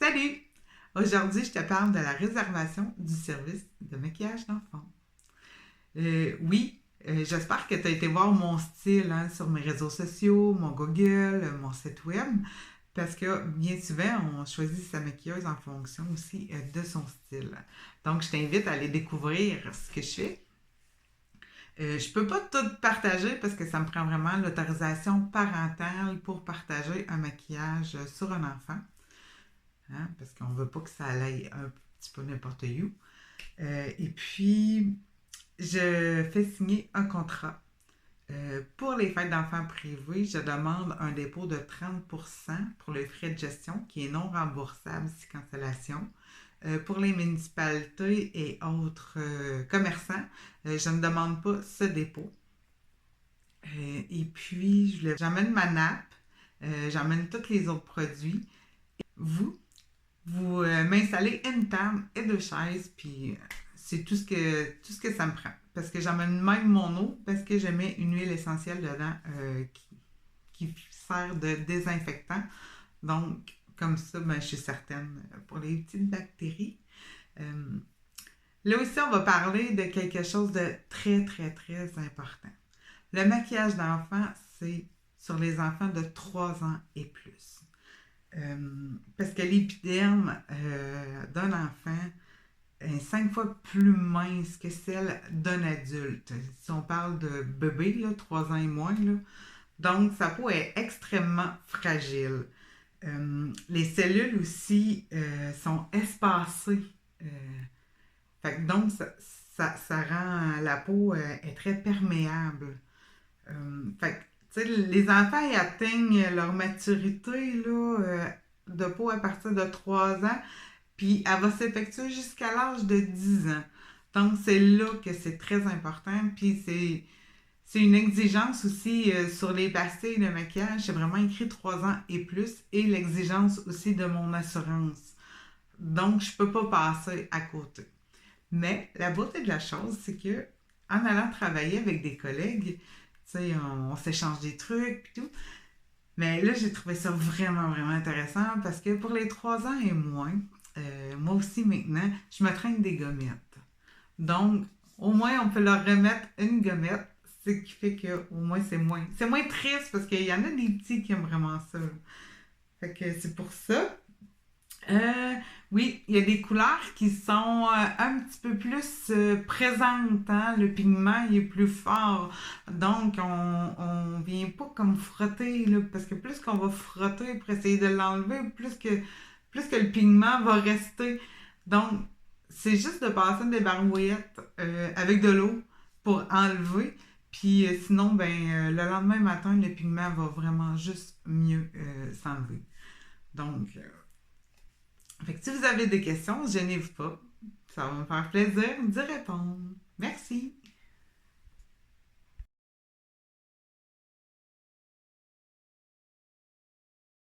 Salut! Aujourd'hui, je te parle de la réservation du service de maquillage d'enfants. J'espère que tu as été voir mon style sur mes réseaux sociaux, mon Google, mon site web, parce que bien souvent, on choisit sa maquilleuse en fonction aussi de son style. Donc, je t'invite à aller découvrir ce que je fais. Je peux pas tout partager parce que ça me prend vraiment l'autorisation parentale pour partager un maquillage sur un enfant. Hein, parce qu'on ne veut pas que ça aille un petit peu n'importe où. Et puis, je fais signer un contrat. Pour les fêtes d'enfants privées, je demande un dépôt de 30% pour les frais de gestion qui est non remboursable si cancellation. Pour les municipalités et autres commerçants, je ne demande pas ce dépôt. Et puis, j'emmène ma nappe, j'emmène tous les autres produits. Vous m'installez une table et deux chaises, puis c'est tout ce que ça me prend. Parce que j'emmène même mon eau, parce que je mets une huile essentielle dedans qui sert de désinfectant. Donc, comme ça, je suis certaine pour les petites bactéries. Là aussi, on va parler de quelque chose de très, très, très important. Le maquillage d'enfant, c'est sur les enfants de 3 ans et plus. Parce que l'épiderme d'un enfant est 5 fois plus mince que celle d'un adulte. Si on parle de bébé, là, 3 ans et moins, là, donc sa peau est extrêmement fragile. Les cellules aussi sont espacées. Donc, ça rend la peau est très perméable. Les enfants ils atteignent leur maturité de peau à partir de 3 ans, puis elle va s'effectuer jusqu'à l'âge de 10 ans. Donc, c'est là que c'est très important. Puis, c'est une exigence aussi sur les pastilles de maquillage. C'est vraiment écrit 3 ans et plus. Et l'exigence aussi de mon assurance. Donc, je ne peux pas passer à côté. Mais la beauté de la chose, c'est que en allant travailler avec des collègues, on s'échange des trucs et tout. Mais là, j'ai trouvé ça vraiment, vraiment intéressant parce que pour les 3 ans et moins, moi aussi maintenant, je me traîne des gommettes. Donc, au moins, on peut leur remettre une gommette, ce qui fait que au moins c'est moins triste parce qu'il y en a des petits qui aiment vraiment ça. Fait que c'est pour ça. Oui, il y a des couleurs qui sont un petit peu plus présentes. Hein? Le pigment il est plus fort. Donc, on vient pas comme frotter. Là, parce que plus qu'on va frotter pour essayer de l'enlever, plus que le pigment va rester. Donc, c'est juste de passer des barouillettes avec de l'eau pour enlever. Puis sinon, le lendemain matin, le pigment va vraiment juste mieux s'enlever. Donc, fait que si vous avez des questions, gênez-vous pas. Ça va me faire plaisir d'y répondre. Merci!